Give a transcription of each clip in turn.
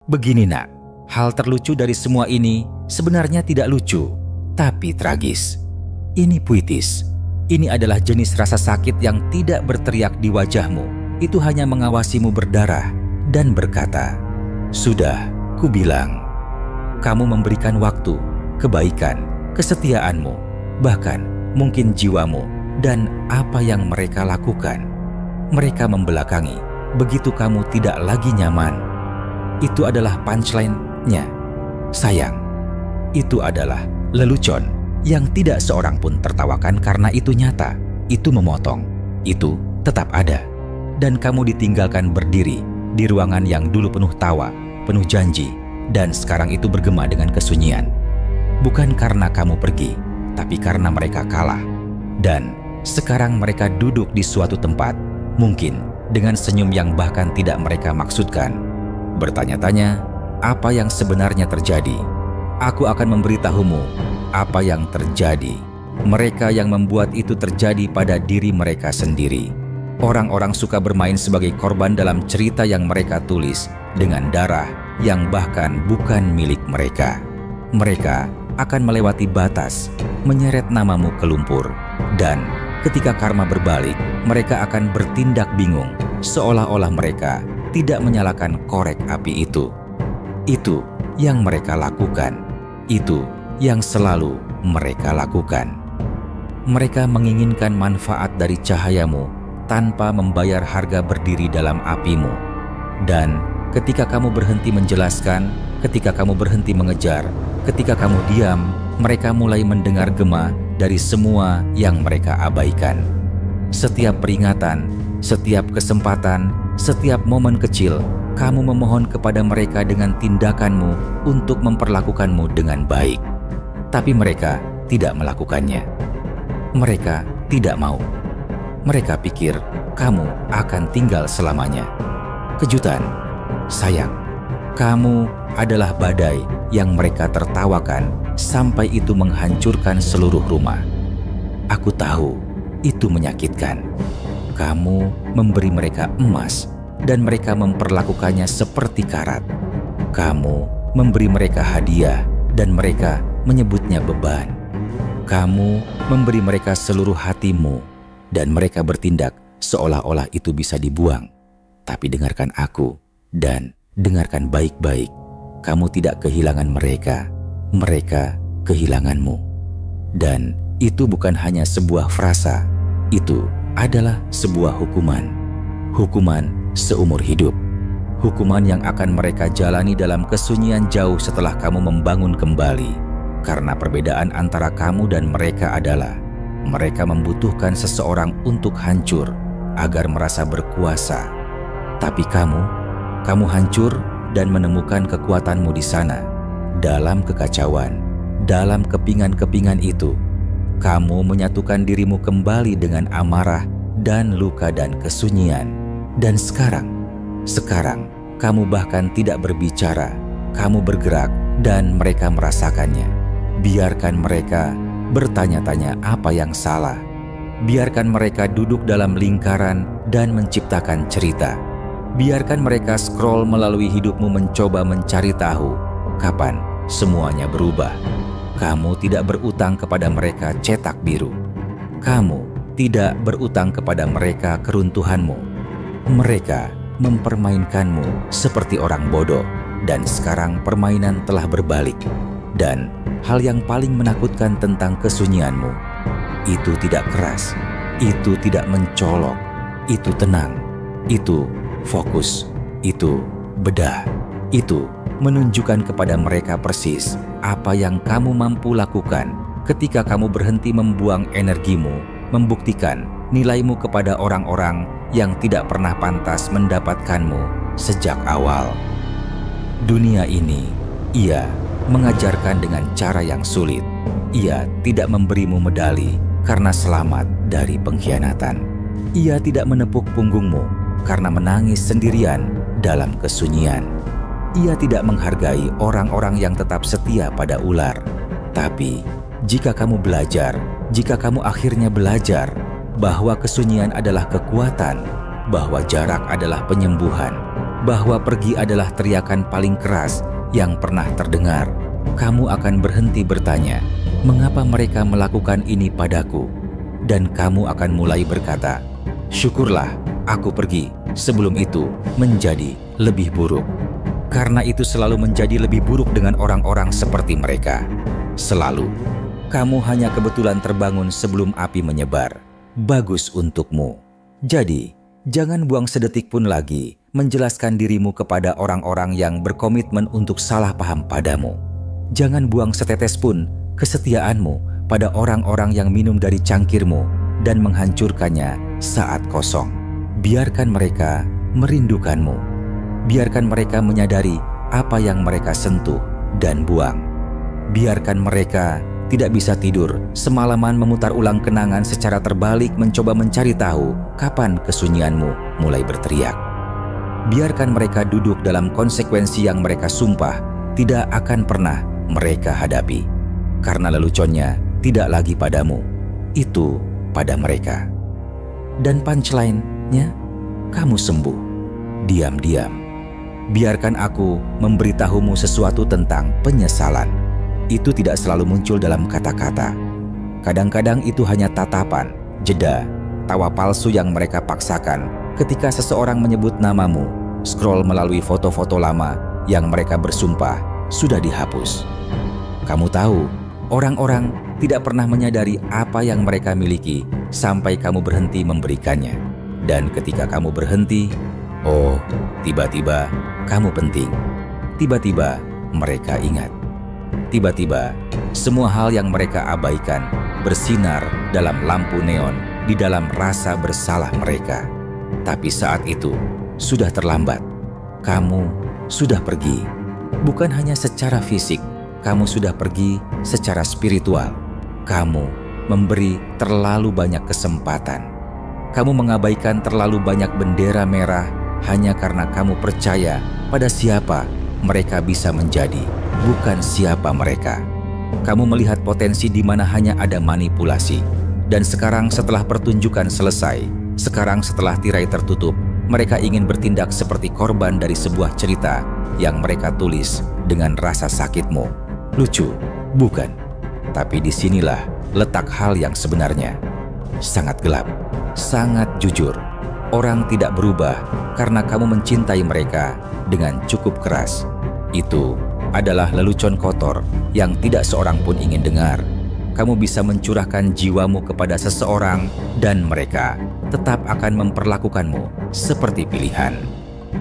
Begini nak, hal terlucu dari semua ini sebenarnya tidak lucu, tapi tragis. Ini puitis. Ini adalah jenis rasa sakit yang tidak berteriak di wajahmu. Itu hanya mengawasimu berdarah dan berkata, "Sudah, kubilang." Kamu memberikan waktu, kebaikan, kesetiaanmu, bahkan mungkin jiwamu, dan apa yang mereka lakukan. Mereka membelakangi, begitu kamu tidak lagi nyaman. Itu adalah punchline-nya. Sayang, itu adalah lelucon yang tidak seorang pun tertawakan karena itu nyata, itu memotong, itu tetap ada. Dan kamu ditinggalkan berdiri di ruangan yang dulu penuh tawa, penuh janji, dan sekarang itu bergema dengan kesunyian. Bukan karena kamu pergi, tapi karena mereka kalah. Dan sekarang mereka duduk di suatu tempat, mungkin dengan senyum yang bahkan tidak mereka maksudkan. Bertanya-tanya, apa yang sebenarnya terjadi? Aku akan memberitahumu apa yang terjadi. Mereka yang membuat itu terjadi pada diri mereka sendiri. Orang-orang suka bermain sebagai korban dalam cerita yang mereka tulis dengan darah yang bahkan bukan milik mereka. Mereka akan melewati batas, menyeret namamu ke lumpur. Dan ketika karma berbalik, mereka akan bertindak bingung, seolah-olah mereka tidak menyalakan korek api itu. Itu yang mereka lakukan. Itu yang selalu mereka lakukan. Mereka menginginkan manfaat dari cahayamu tanpa membayar harga berdiri dalam apimu. Dan ketika kamu berhenti menjelaskan, ketika kamu berhenti mengejar, ketika kamu diam, mereka mulai mendengar gema dari semua yang mereka abaikan. Setiap peringatan, setiap kesempatan, setiap momen kecil, kamu memohon kepada mereka dengan tindakanmu untuk memperlakukanmu dengan baik. Tapi mereka tidak melakukannya. Mereka tidak mau. Mereka pikir kamu akan tinggal selamanya. Kejutan, sayang, kamu adalah badai yang mereka tertawakan sampai itu menghancurkan seluruh rumah. Aku tahu itu menyakitkan. Kamu memberi mereka emas dan mereka memperlakukannya seperti karat. Kamu memberi mereka hadiah dan mereka menyebutnya beban. Kamu memberi mereka seluruh hatimu dan mereka bertindak seolah-olah itu bisa dibuang. Tapi dengarkan aku dan dengarkan baik-baik. Kamu tidak kehilangan mereka, mereka kehilanganmu. Dan itu bukan hanya sebuah frasa, itu adalah sebuah hukuman. Hukuman seumur hidup. Hukuman yang akan mereka jalani dalam kesunyian jauh setelah kamu membangun kembali. Karena perbedaan antara kamu dan mereka adalah mereka membutuhkan seseorang untuk hancur agar merasa berkuasa. Tapi kamu hancur dan menemukan kekuatanmu di sana. Dalam kekacauan, dalam kepingan-kepingan itu, kamu menyatukan dirimu kembali dengan amarah dan luka dan kesunyian. Dan sekarang, kamu bahkan tidak berbicara, kamu bergerak dan mereka merasakannya. Biarkan mereka bertanya-tanya apa yang salah. Biarkan mereka duduk dalam lingkaran dan menciptakan cerita. Biarkan mereka scroll melalui hidupmu mencoba mencari tahu kapan semuanya berubah. Kamu tidak berutang kepada mereka cetak biru. Kamu tidak berutang kepada mereka keruntuhanmu. Mereka mempermainkanmu seperti orang bodoh. Dan sekarang permainan telah berbalik. Dan hal yang paling menakutkan tentang kesunyianmu, itu tidak keras, itu tidak mencolok, itu tenang, itu fokus, itu bedah, itu menunjukkan kepada mereka persis apa yang kamu mampu lakukan ketika kamu berhenti membuang energimu, membuktikan nilaimu kepada orang-orang yang tidak pernah pantas mendapatkanmu sejak awal. Dunia ini, ia mengajarkan dengan cara yang sulit. Ia tidak memberimu medali karena selamat dari pengkhianatan. Ia tidak menepuk punggungmu karena menangis sendirian dalam kesunyian. Ia tidak menghargai orang-orang yang tetap setia pada ular. Tapi jika kamu belajar, jika kamu akhirnya belajar bahwa kesunyian adalah kekuatan, bahwa jarak adalah penyembuhan, bahwa pergi adalah teriakan paling keras yang pernah terdengar, kamu akan berhenti bertanya, mengapa mereka melakukan ini padaku? Dan kamu akan mulai berkata, syukurlah aku pergi sebelum itu menjadi lebih buruk. Karena itu selalu menjadi lebih buruk dengan orang-orang seperti mereka. Selalu. Kamu hanya kebetulan terbangun sebelum api menyebar. Bagus untukmu. Jadi, jangan buang sedetik pun lagi menjelaskan dirimu kepada orang-orang yang berkomitmen untuk salah paham padamu. Jangan buang setetes pun kesetiaanmu pada orang-orang yang minum dari cangkirmu dan menghancurkannya saat kosong. Biarkan mereka merindukanmu. Biarkan mereka menyadari apa yang mereka sentuh dan buang. Biarkan mereka tidak bisa tidur semalaman memutar ulang kenangan secara terbalik mencoba mencari tahu kapan kesunyianmu mulai berteriak. Biarkan mereka duduk dalam konsekuensi yang mereka sumpah tidak akan pernah mereka hadapi. Karena leluconnya tidak lagi padamu, itu pada mereka. Dan punchline-nya, kamu sembuh. Diam-diam. Biarkan aku memberitahumu sesuatu tentang penyesalan. Itu tidak selalu muncul dalam kata-kata. Kadang-kadang itu hanya tatapan, jeda, tawa palsu yang mereka paksakan ketika seseorang menyebut namamu, scroll melalui foto-foto lama yang mereka bersumpah sudah dihapus. Kamu tahu, orang-orang tidak pernah menyadari apa yang mereka miliki sampai kamu berhenti memberikannya. Dan ketika kamu berhenti, oh, tiba-tiba kamu penting. Tiba-tiba mereka ingat. Tiba-tiba, semua hal yang mereka abaikan bersinar dalam lampu neon di dalam rasa bersalah mereka. Tapi saat itu, sudah terlambat. Kamu sudah pergi. Bukan hanya secara fisik, kamu sudah pergi secara spiritual. Kamu memberi terlalu banyak kesempatan. Kamu mengabaikan terlalu banyak bendera merah hanya karena kamu percaya pada siapa mereka bisa menjadi, bukan siapa mereka. Kamu melihat potensi di mana hanya ada manipulasi. Dan sekarang setelah pertunjukan selesai, sekarang setelah tirai tertutup, mereka ingin bertindak seperti korban dari sebuah cerita yang mereka tulis dengan rasa sakitmu. Lucu, bukan? Tapi disinilah letak hal yang sebenarnya. Sangat gelap, sangat jujur. Orang tidak berubah karena kamu mencintai mereka dengan cukup keras. Itu adalah lelucon kotor yang tidak seorang pun ingin dengar. Kamu bisa mencurahkan jiwamu kepada seseorang dan mereka tetap akan memperlakukanmu seperti pilihan.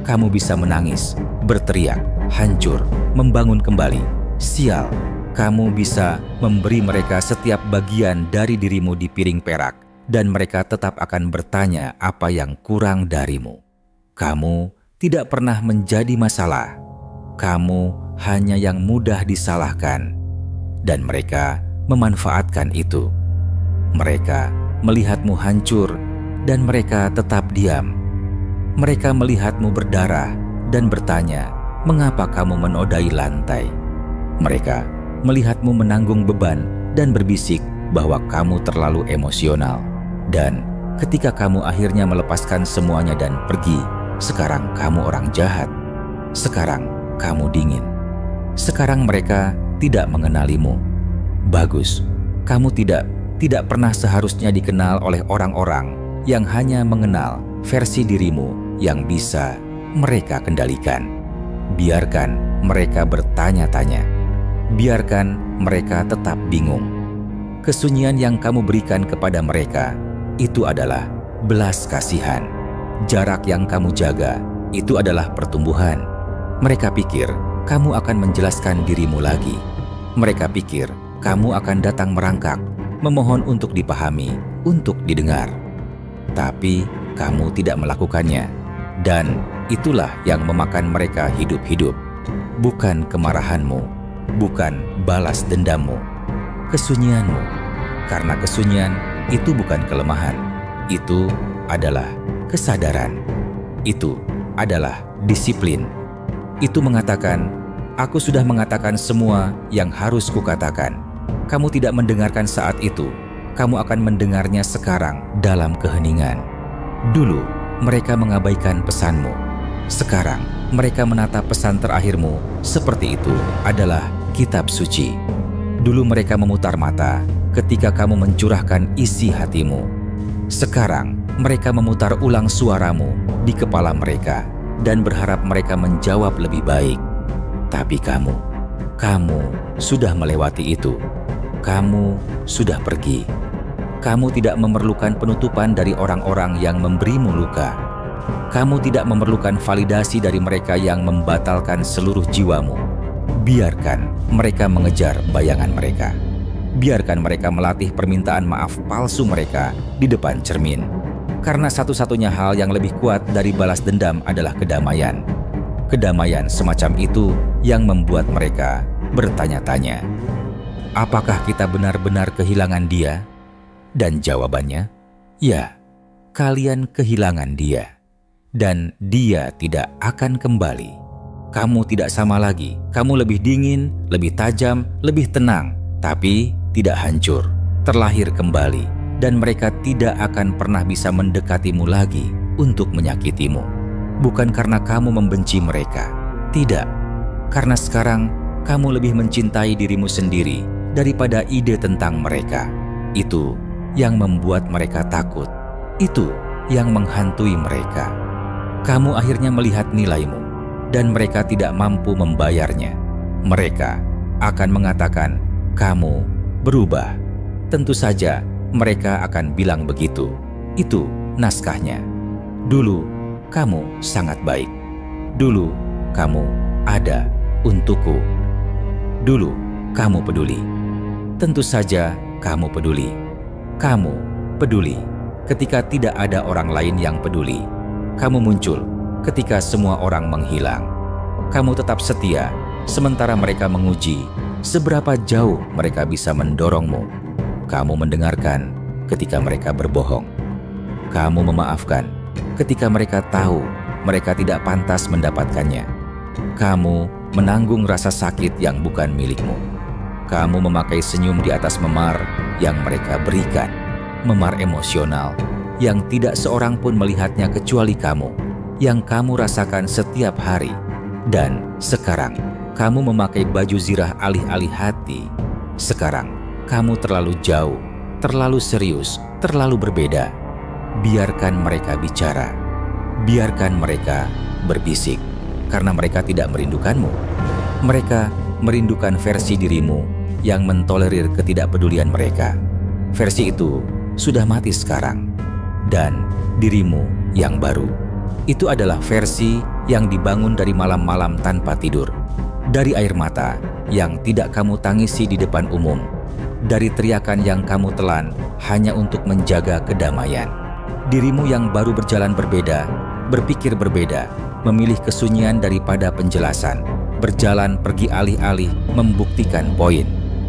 Kamu bisa menangis, berteriak, hancur, membangun kembali. Sial, kamu bisa memberi mereka setiap bagian dari dirimu di piring perak dan mereka tetap akan bertanya apa yang kurang darimu. Kamu tidak pernah menjadi masalah. Kamu hanya yang mudah disalahkan. Dan mereka memanfaatkan itu. Mereka melihatmu hancur dan mereka tetap diam. Mereka melihatmu berdarah dan bertanya, mengapa kamu menodai lantai? Mereka melihatmu menanggung beban dan berbisik bahwa kamu terlalu emosional. Dan ketika kamu akhirnya melepaskan semuanya dan pergi, sekarang kamu orang jahat. Sekarang kamu dingin. Sekarang mereka tidak mengenalimu. Bagus, kamu tidak pernah seharusnya dikenal oleh orang-orang yang hanya mengenal versi dirimu yang bisa mereka kendalikan. Biarkan mereka bertanya-tanya. Biarkan mereka tetap bingung. Kesunyian yang kamu berikan kepada mereka itu adalah belas kasihan. Jarak yang kamu jaga itu adalah pertumbuhan. Mereka pikir kamu akan menjelaskan dirimu lagi. Mereka pikir kamu akan datang merangkak, memohon untuk dipahami, untuk didengar. Tapi kamu tidak melakukannya. Dan itulah yang memakan mereka hidup-hidup. Bukan kemarahanmu, bukan balas dendammu, kesunyianmu. Karena kesunyian itu bukan kelemahan. Itu adalah kesadaran. Itu adalah disiplin. Itu mengatakan, aku sudah mengatakan semua yang harus kukatakan. Kamu tidak mendengarkan saat itu. Kamu akan mendengarnya sekarang dalam keheningan. Dulu, mereka mengabaikan pesanmu. Sekarang, Mereka menatap pesan terakhirmu seperti itu adalah kitab suci. Dulu mereka memutar mata ketika kamu mencurahkan isi hatimu. Sekarang mereka memutar ulang suaramu di kepala mereka dan berharap mereka menjawab lebih baik. Tapi kamu sudah melewati itu. Kamu sudah pergi. Kamu tidak memerlukan penutupan dari orang-orang yang memberimu luka. Kamu tidak memerlukan validasi dari mereka yang membatalkan seluruh jiwamu. Biarkan mereka mengejar bayangan mereka. Biarkan mereka melatih permintaan maaf palsu mereka di depan cermin. Karena satu-satunya hal yang lebih kuat dari balas dendam adalah kedamaian. Kedamaian semacam itu yang membuat mereka bertanya-tanya, apakah kita benar-benar kehilangan dia? Dan jawabannya, ya, kalian kehilangan dia. Dan dia tidak akan kembali. Kamu tidak sama lagi. Kamu lebih dingin, lebih tajam, lebih tenang, tapi tidak hancur, terlahir kembali. Dan mereka tidak akan pernah bisa mendekatimu lagi untuk menyakitimu. Bukan karena kamu membenci mereka. Tidak. Karena sekarang kamu lebih mencintai dirimu sendiri daripada ide tentang mereka. Itu yang membuat mereka takut. Itu yang menghantui mereka. Kamu akhirnya melihat nilaimu, dan mereka tidak mampu membayarnya. Mereka akan mengatakan, kamu berubah. Tentu saja mereka akan bilang begitu. Itu naskahnya. Dulu kamu sangat baik. Dulu kamu ada untukku. Dulu kamu peduli. Tentu saja kamu peduli. Kamu peduli ketika tidak ada orang lain yang peduli. Kamu muncul ketika semua orang menghilang. Kamu tetap setia sementara mereka menguji seberapa jauh mereka bisa mendorongmu. Kamu mendengarkan ketika mereka berbohong. Kamu memaafkan ketika mereka tahu mereka tidak pantas mendapatkannya. Kamu menanggung rasa sakit yang bukan milikmu. Kamu memakai senyum di atas memar yang mereka berikan. Memar emosional yang tidak seorang pun melihatnya kecuali kamu, yang kamu rasakan setiap hari. Dan sekarang kamu memakai baju zirah alih-alih hati. Sekarang kamu terlalu jauh, terlalu serius, terlalu berbeda. Biarkan mereka bicara. Biarkan mereka berbisik, karena mereka tidak merindukanmu. Mereka merindukan versi dirimu yang mentolerir ketidakpedulian mereka. Versi itu sudah mati sekarang. Dan dirimu yang baru, itu adalah versi yang dibangun dari malam-malam tanpa tidur, dari air mata yang tidak kamu tangisi di depan umum, dari teriakan yang kamu telan hanya untuk menjaga kedamaian. Dirimu yang baru berjalan berbeda, berpikir berbeda, memilih kesunyian daripada penjelasan, berjalan pergi alih-alih membuktikan poin,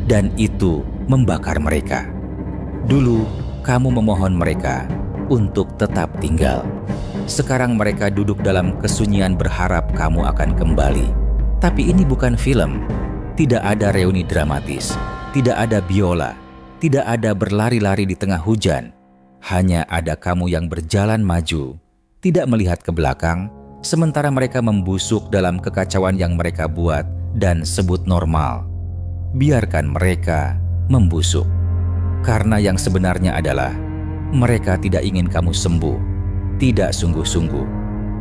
dan itu membakar mereka. Dulu kamu memohon mereka untuk tetap tinggal. Sekarang mereka duduk dalam kesunyian berharap kamu akan kembali. Tapi ini bukan film. Tidak ada reuni dramatis, tidak ada biola, tidak ada berlari-lari di tengah hujan. Hanya ada kamu yang berjalan maju, tidak melihat ke belakang, sementara mereka membusuk dalam kekacauan yang mereka buat dan sebut normal. Biarkan mereka membusuk. Karena yang sebenarnya adalah mereka tidak ingin kamu sembuh, tidak sungguh-sungguh.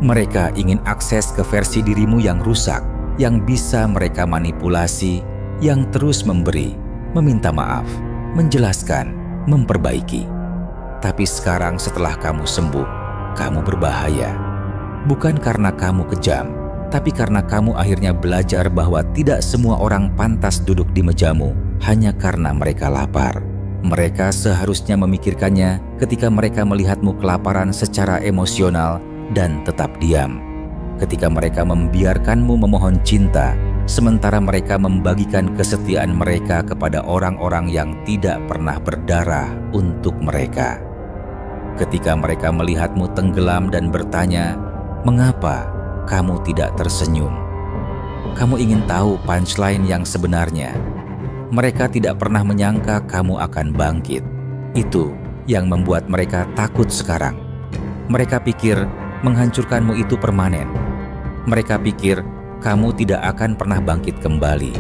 Mereka ingin akses ke versi dirimu yang rusak, yang bisa mereka manipulasi, yang terus memberi, meminta maaf, menjelaskan, memperbaiki. Tapi sekarang setelah kamu sembuh, kamu berbahaya. Bukan karena kamu kejam, tapi karena kamu akhirnya belajar bahwa tidak semua orang pantas duduk di mejamu hanya karena mereka lapar. Mereka seharusnya memikirkannya ketika mereka melihatmu kelaparan secara emosional dan tetap diam. Ketika mereka membiarkanmu memohon cinta, sementara mereka membagikan kesetiaan mereka kepada orang-orang yang tidak pernah berdarah untuk mereka. Ketika mereka melihatmu tenggelam dan bertanya, "Mengapa kamu tidak tersenyum?" Kamu ingin tahu punchline yang sebenarnya. Mereka tidak pernah menyangka kamu akan bangkit. Itu yang membuat mereka takut sekarang. Mereka pikir menghancurkanmu itu permanen. Mereka pikir kamu tidak akan pernah bangkit kembali.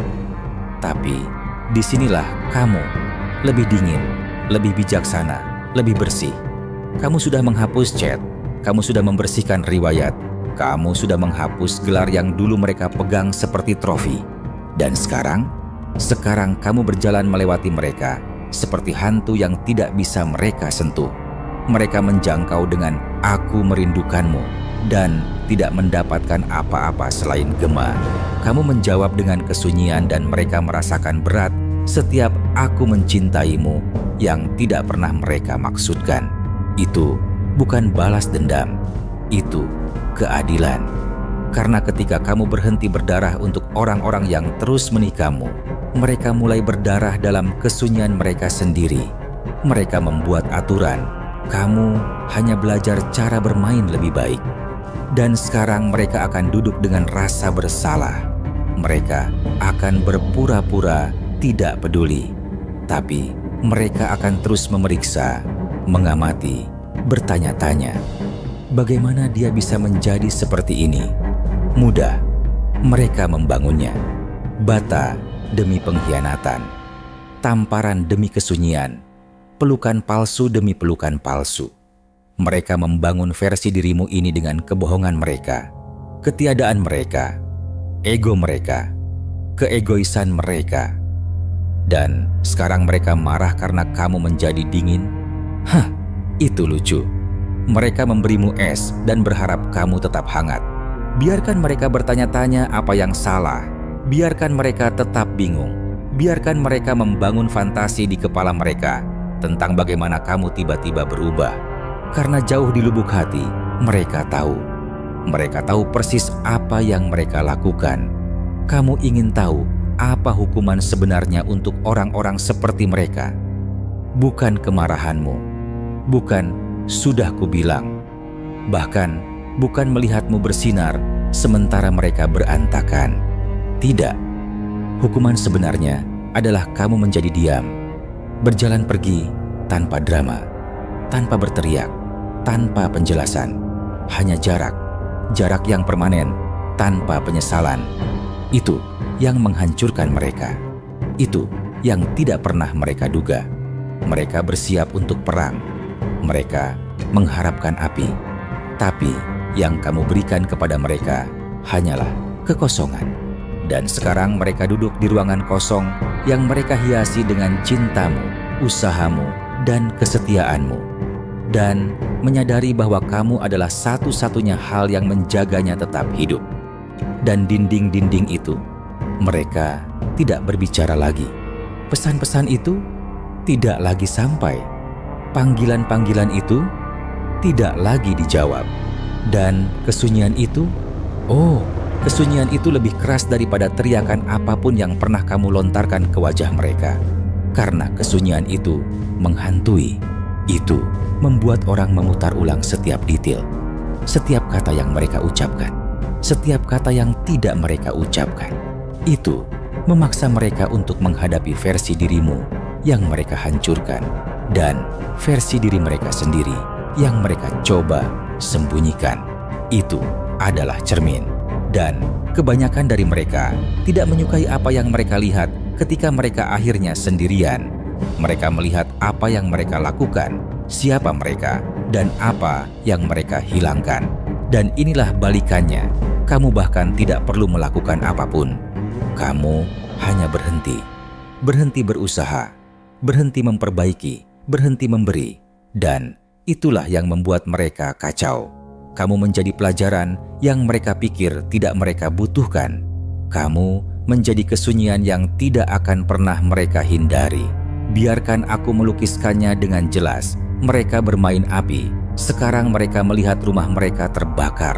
Tapi disinilah kamu lebih dingin, lebih bijaksana, lebih bersih. Kamu sudah menghapus chat, kamu sudah membersihkan riwayat, kamu sudah menghapus gelar yang dulu mereka pegang seperti trofi. Dan sekarang kamu berjalan melewati mereka seperti hantu yang tidak bisa mereka sentuh. Mereka menjangkau dengan "Aku merindukanmu" dan tidak mendapatkan apa-apa selain gema. Kamu menjawab dengan kesunyian dan mereka merasakan berat setiap "Aku mencintaimu" yang tidak pernah mereka maksudkan. Itu bukan balas dendam, itu keadilan. Karena ketika kamu berhenti berdarah untuk orang-orang yang terus menikahmu, mereka mulai berdarah dalam kesunyian mereka sendiri. Mereka membuat aturan, kamu hanya belajar cara bermain lebih baik. Dan sekarang mereka akan duduk dengan rasa bersalah. Mereka akan berpura-pura tidak peduli. Tapi mereka akan terus memeriksa, mengamati, bertanya-tanya. Bagaimana dia bisa menjadi seperti ini? Mudah, mereka membangunnya. Bata demi pengkhianatan, tamparan demi kesunyian, pelukan palsu demi pelukan palsu. Mereka membangun versi dirimu ini dengan kebohongan mereka, ketiadaan mereka, ego mereka, keegoisan mereka. Dan sekarang mereka marah karena kamu menjadi dingin. Hah, itu lucu. Mereka memberimu es dan berharap kamu tetap hangat. Biarkan mereka bertanya-tanya apa yang salah. Biarkan mereka tetap bingung. Biarkan mereka membangun fantasi di kepala mereka tentang bagaimana kamu tiba-tiba berubah. Karena jauh di lubuk hati, mereka tahu. Mereka tahu persis apa yang mereka lakukan. Kamu ingin tahu apa hukuman sebenarnya untuk orang-orang seperti mereka? Bukan kemarahanmu, bukan "sudah kubilang", bahkan bukan melihatmu bersinar sementara mereka berantakan. Tidak, hukuman sebenarnya adalah kamu menjadi diam, berjalan pergi tanpa drama, tanpa berteriak, tanpa penjelasan, hanya jarak yang permanen, tanpa penyesalan. Itu yang menghancurkan mereka. Itu yang tidak pernah mereka duga. Mereka bersiap untuk perang. Mereka mengharapkan api. Tapi yang kamu berikan kepada mereka hanyalah kekosongan. Dan sekarang mereka duduk di ruangan kosong yang mereka hiasi dengan cintamu, usahamu, dan kesetiaanmu. Dan menyadari bahwa kamu adalah satu-satunya hal yang menjaganya tetap hidup. Dan dinding-dinding itu, mereka tidak berbicara lagi. Pesan-pesan itu tidak lagi sampai. Panggilan-panggilan itu tidak lagi dijawab. Dan kesunyian itu, kesunyian itu lebih keras daripada teriakan apapun yang pernah kamu lontarkan ke wajah mereka. Karena kesunyian itu menghantui. Itu membuat orang memutar ulang setiap detail, setiap kata yang mereka ucapkan, setiap kata yang tidak mereka ucapkan. Itu memaksa mereka untuk menghadapi versi dirimu yang mereka hancurkan dan versi diri mereka sendiri yang mereka coba sembunyikan. Itu adalah cermin. Dan kebanyakan dari mereka tidak menyukai apa yang mereka lihat ketika mereka akhirnya sendirian. Mereka melihat apa yang mereka lakukan, siapa mereka, dan apa yang mereka hilangkan. Dan inilah balikannya. Kamu bahkan tidak perlu melakukan apapun. Kamu hanya berhenti berusaha, berhenti memperbaiki, berhenti memberi. Dan itulah yang membuat mereka kacau. Kamu menjadi pelajaran yang mereka pikir tidak mereka butuhkan. Kamu menjadi kesunyian yang tidak akan pernah mereka hindari. Biarkan aku melukiskannya dengan jelas. Mereka bermain api. Sekarang mereka melihat rumah mereka terbakar.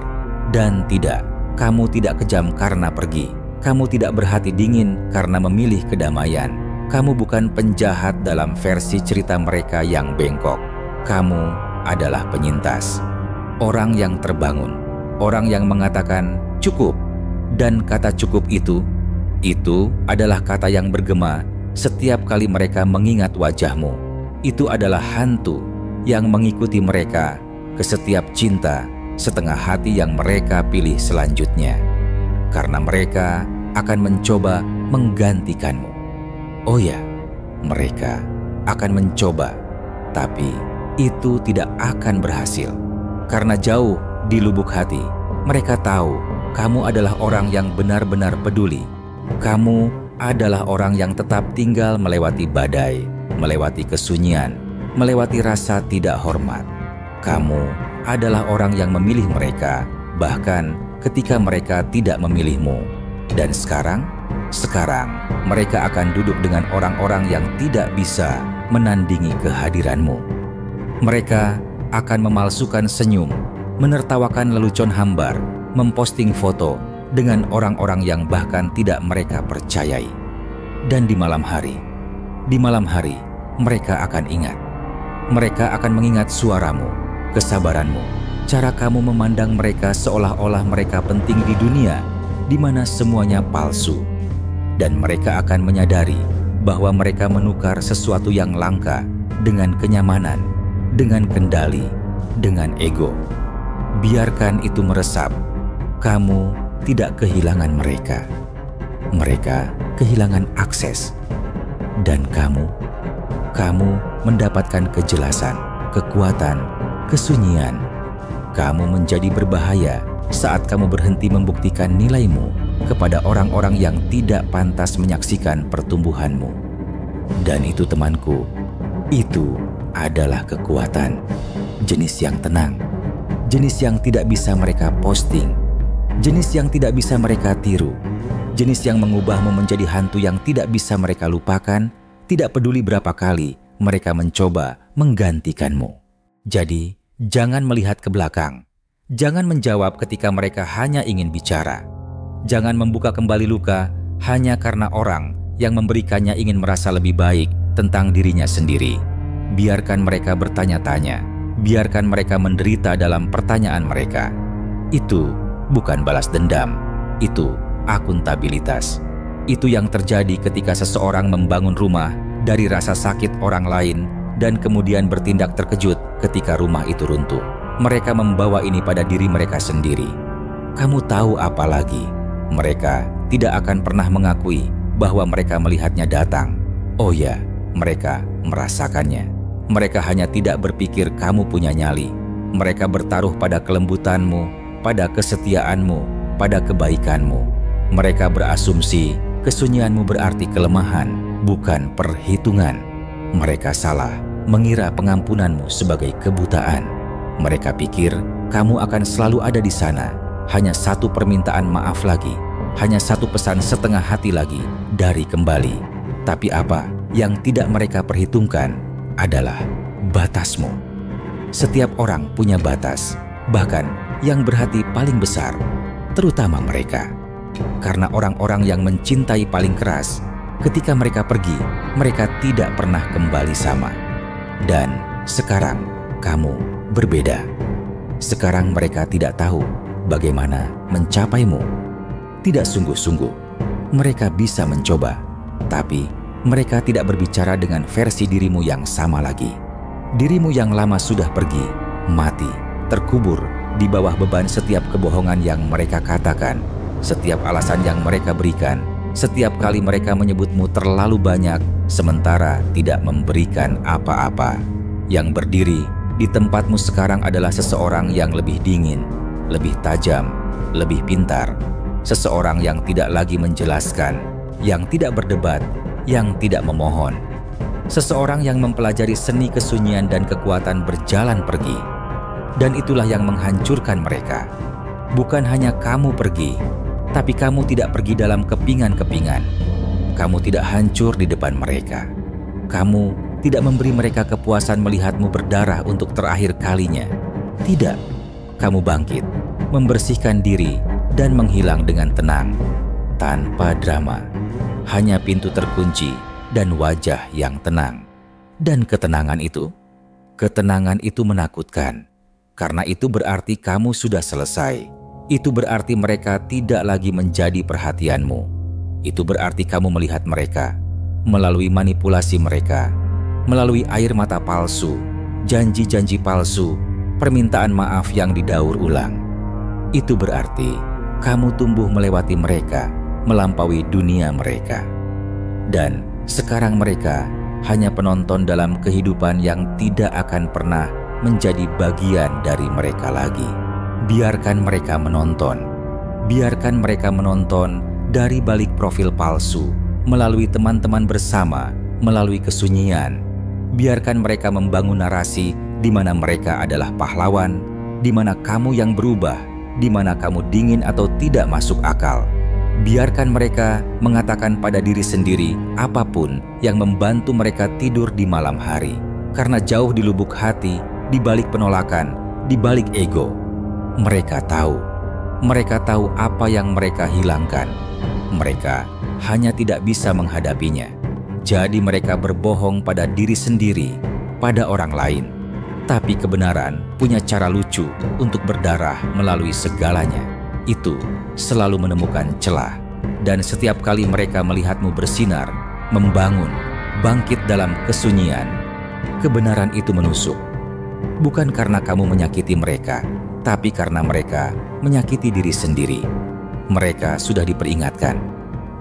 Dan tidak, kamu tidak kejam karena pergi. Kamu tidak berhati dingin karena memilih kedamaian. Kamu bukan penjahat dalam versi cerita mereka yang bengkok. Kamu adalah penyintas. Orang yang terbangun. Orang yang mengatakan cukup. Dan kata cukup itu adalah kata yang bergema setiap kali mereka mengingat wajahmu. Itu adalah hantu yang mengikuti mereka ke setiap cinta setengah hati yang mereka pilih selanjutnya, karena mereka akan mencoba menggantikanmu. Oh ya, mereka akan mencoba, tapi itu tidak akan berhasil. Karena jauh di lubuk hati, mereka tahu kamu adalah orang yang benar-benar peduli. Kamu adalah orang yang tetap tinggal melewati badai, melewati kesunyian, melewati rasa tidak hormat. Kamu adalah orang yang memilih mereka, bahkan ketika mereka tidak memilihmu. Dan sekarang mereka akan duduk dengan orang-orang yang tidak bisa menandingi kehadiranmu. Mereka akan memalsukan senyum, menertawakan lelucon hambar, memposting foto dengan orang-orang yang bahkan tidak mereka percayai. Dan di malam hari mereka akan ingat. Mereka akan mengingat suaramu, kesabaranmu, cara kamu memandang mereka seolah-olah mereka penting di dunia di mana semuanya palsu. Dan mereka akan menyadari bahwa mereka menukar sesuatu yang langka dengan kenyamanan, dengan kendali, dengan ego. Biarkan itu meresap. Kamu tidak kehilangan mereka. Mereka kehilangan akses. Dan kamu mendapatkan kejelasan, kekuatan, kesunyian. Kamu menjadi berbahaya saat kamu berhenti membuktikan nilaimu kepada orang-orang yang tidak pantas menyaksikan pertumbuhanmu. Dan itu, temanku, itu adalah kekuatan. Jenis yang tenang, jenis yang tidak bisa mereka posting, jenis yang tidak bisa mereka tiru, jenis yang mengubahmu menjadi hantu yang tidak bisa mereka lupakan, tidak peduli berapa kali mereka mencoba menggantikanmu. Jadi, jangan melihat ke belakang. Jangan menjawab ketika mereka hanya ingin bicara. Jangan membuka kembali luka hanya karena orang yang memberikannya ingin merasa lebih baik tentang dirinya sendiri. Biarkan mereka bertanya-tanya. Biarkan mereka menderita dalam pertanyaan mereka. Itu bukan balas dendam. Itu akuntabilitas. Itu yang terjadi ketika seseorang membangun rumah dari rasa sakit orang lain dan kemudian bertindak terkejut ketika rumah itu runtuh. Mereka membawa ini pada diri mereka sendiri. Kamu tahu apa lagi? Mereka tidak akan pernah mengakui bahwa mereka melihatnya datang. Oh ya, mereka merasakannya. Mereka hanya tidak berpikir kamu punya nyali. Mereka bertaruh pada kelembutanmu, pada kesetiaanmu, pada kebaikanmu. Mereka berasumsi kesunyianmu berarti kelemahan, bukan perhitungan. Mereka salah mengira pengampunanmu sebagai kebutaan. Mereka pikir kamu akan selalu ada di sana. Hanya satu permintaan maaf lagi, hanya satu pesan setengah hati lagi dari kembali. Tapi apa yang tidak mereka perhitungkan adalah batasmu. Setiap orang punya batas, bahkan yang berhati paling besar, terutama mereka. Karena orang-orang yang mencintai paling keras, ketika mereka pergi, mereka tidak pernah kembali sama. Dan sekarang kamu berbeda. Sekarang mereka tidak tahu bagaimana mencapaimu. Tidak sungguh-sungguh. Mereka bisa mencoba, tapi mereka tidak berbicara dengan versi dirimu yang sama lagi. Dirimu yang lama sudah pergi, mati, terkubur di bawah beban setiap kebohongan yang mereka katakan, setiap alasan yang mereka berikan, setiap kali mereka menyebutmu terlalu banyak, sementara tidak memberikan apa-apa. Yang berdiri di tempatmu sekarang adalah seseorang yang lebih dingin, lebih tajam, lebih pintar. Seseorang yang tidak lagi menjelaskan, yang tidak berdebat, yang tidak memohon. Seseorang yang mempelajari seni kesunyian dan kekuatan berjalan pergi. Dan itulah yang menghancurkan mereka. Bukan hanya kamu pergi, tapi kamu tidak pergi dalam kepingan-kepingan. Kamu tidak hancur di depan mereka. Kamu tidak memberi mereka kepuasan melihatmu berdarah untuk terakhir kalinya. Tidak, kamu bangkit, membersihkan diri, dan menghilang dengan tenang, tanpa drama. Hanya pintu terkunci dan wajah yang tenang. Dan ketenangan itu menakutkan. Karena itu berarti kamu sudah selesai. Itu berarti mereka tidak lagi menjadi perhatianmu. Itu berarti kamu melihat mereka melalui manipulasi mereka, melalui air mata palsu, janji-janji palsu, permintaan maaf yang didaur ulang. Itu berarti kamu tumbuh melewati mereka, melampaui dunia mereka. Dan sekarang mereka hanya penonton dalam kehidupan yang tidak akan pernah menjadi bagian dari mereka lagi. Biarkan mereka menonton. Biarkan mereka menonton dari balik profil palsu, melalui teman-teman bersama, melalui kesunyian. Biarkan mereka membangun narasi di mana mereka adalah pahlawan, di mana kamu yang berubah, di mana kamu dingin atau tidak masuk akal. Biarkan mereka mengatakan pada diri sendiri apapun yang membantu mereka tidur di malam hari. Karena jauh di lubuk hati, di balik penolakan, di balik ego, mereka tahu apa yang mereka hilangkan. Mereka hanya tidak bisa menghadapinya. Jadi mereka berbohong pada diri sendiri, pada orang lain. Tapi kebenaran punya cara lucu untuk berdarah melalui segalanya. Itu selalu menemukan celah. Dan setiap kali mereka melihatmu bersinar, membangun, bangkit dalam kesunyian, kebenaran itu menusuk. Bukan karena kamu menyakiti mereka, tapi karena mereka menyakiti diri sendiri. Mereka sudah diperingatkan.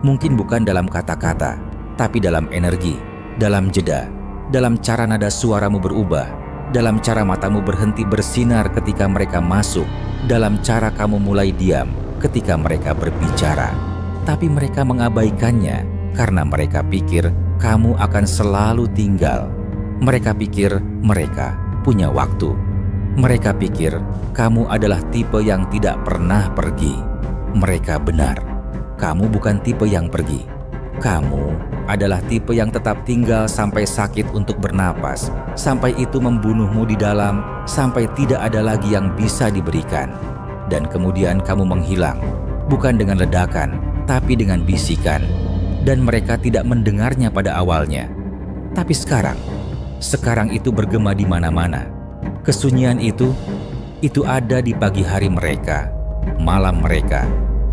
Mungkin bukan dalam kata-kata, tapi dalam energi, dalam jeda, dalam cara nada suaramu berubah, dalam cara matamu berhenti bersinar ketika mereka masuk, dalam cara kamu mulai diam ketika mereka berbicara. Tapi mereka mengabaikannya karena mereka pikir kamu akan selalu tinggal. Mereka pikir mereka punya waktu. Mereka pikir kamu adalah tipe yang tidak pernah pergi. Mereka benar. Kamu bukan tipe yang pergi. Kamu adalah tipe yang tetap tinggal sampai sakit untuk bernapas, sampai itu membunuhmu di dalam, sampai tidak ada lagi yang bisa diberikan. Dan kemudian kamu menghilang, bukan dengan ledakan, tapi dengan bisikan. Dan mereka tidak mendengarnya pada awalnya. Tapi sekarang itu bergema di mana-mana. Kesunyian itu ada di pagi hari mereka, malam mereka.